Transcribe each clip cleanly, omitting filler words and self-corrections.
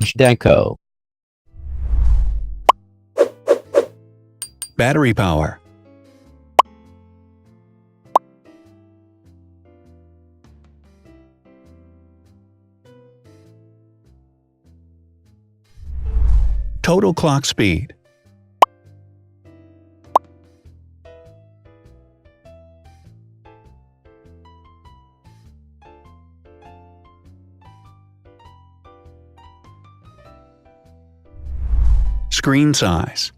Zhdanko. Battery power. Total clock speed. Screen size.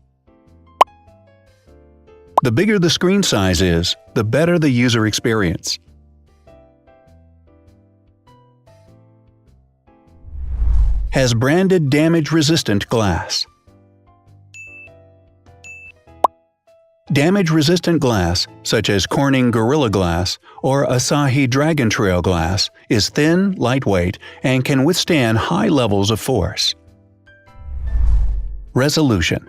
The bigger the screen size is, the better the user experience. Has branded damage-resistant glass. Damage-resistant glass, such as Corning Gorilla Glass or Asahi Dragon Trail glass, is thin, lightweight, and can withstand high levels of force. Resolution.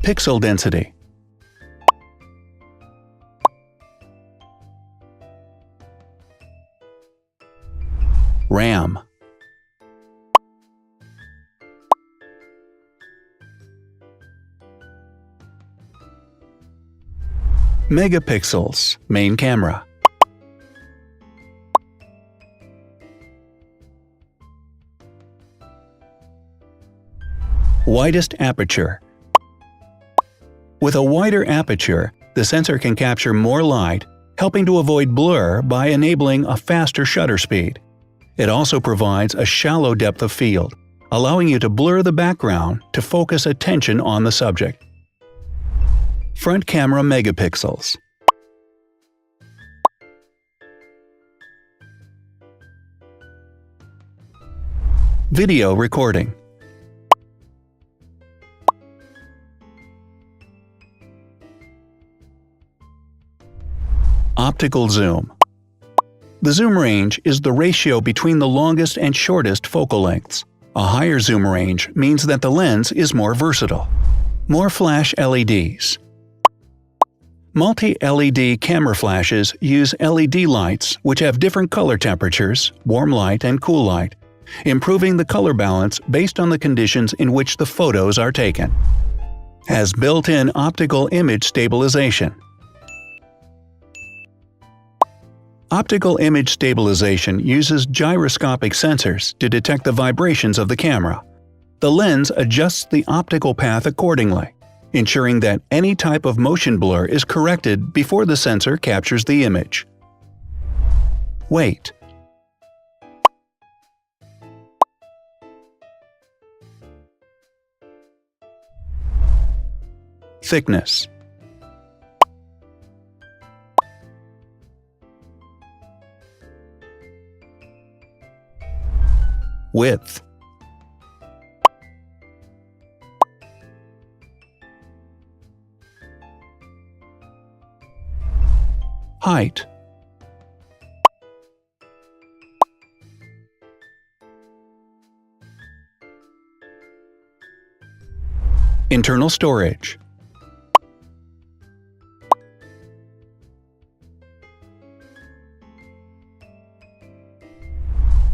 Pixel density. RAM. Megapixels, main camera. Widest aperture. With a wider aperture, the sensor can capture more light, helping to avoid blur by enabling a faster shutter speed. It also provides a shallow depth of field, allowing you to blur the background to focus attention on the subject. Front camera megapixels. Video recording. Optical zoom. The zoom range is the ratio between the longest and shortest focal lengths. A higher zoom range means that the lens is more versatile. More flash LEDs. Multi-LED camera flashes use LED lights which have different color temperatures, warm light and cool light, improving the color balance based on the conditions in which the photos are taken. Has built-in optical image stabilization. Optical image stabilization uses gyroscopic sensors to detect the vibrations of the camera. The lens adjusts the optical path accordingly, ensuring that any type of motion blur is corrected before the sensor captures the image. Weight. Thickness. Width. Height. Internal storage.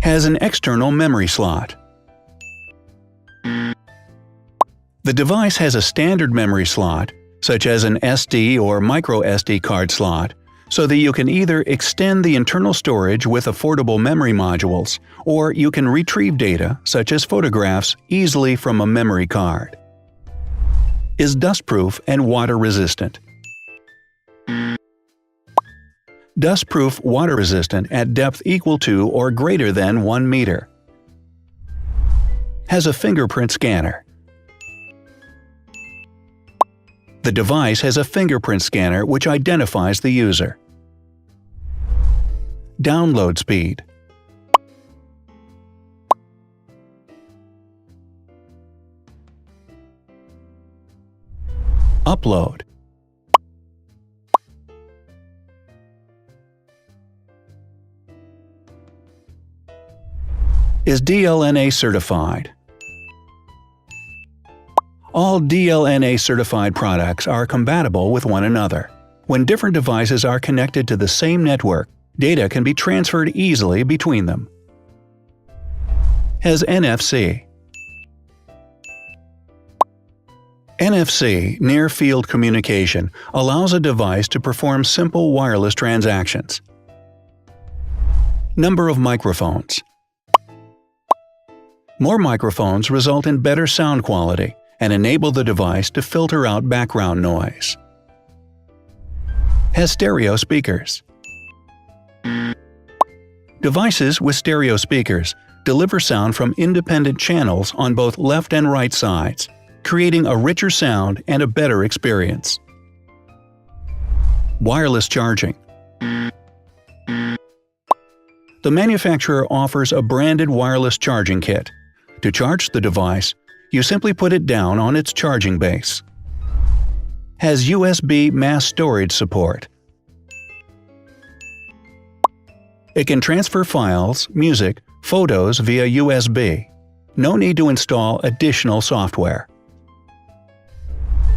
Has an external memory slot. The device has a standard memory slot, such as an SD or micro SD card slot, so that you can either extend the internal storage with affordable memory modules, or you can retrieve data, such as photographs, easily from a memory card. Is dustproof and water-resistant. Dustproof water-resistant at depth equal to or greater than 1 meter. Has a fingerprint scanner. The device has a fingerprint scanner which identifies the user. Download speed. Upload. Is DLNA certified. All DLNA certified products are compatible with one another. When different devices are connected to the same network, data can be transferred easily between them. Has NFC. NFC, near-field communication, allows a device to perform simple wireless transactions. Number of microphones. More microphones result in better sound quality and enable the device to filter out background noise. Has stereo speakers. Devices with stereo speakers deliver sound from independent channels on both left and right sides, creating a richer sound and a better experience. Wireless charging. The manufacturer offers a branded wireless charging kit. To charge the device, you simply put it down on its charging base. Has USB mass storage support. It can transfer files, music, photos via USB. No need to install additional software.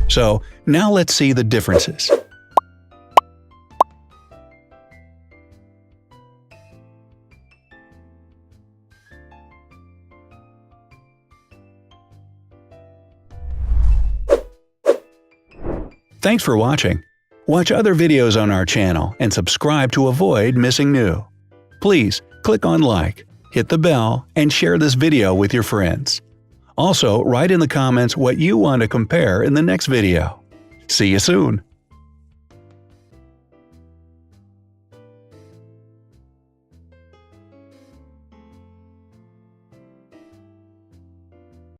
So, now let's see the differences. Thanks for watching. Watch other videos on our channel and subscribe to avoid missing new. Please click on like, hit the bell, and share this video with your friends. Also, write in the comments what you want to compare in the next video. See you soon!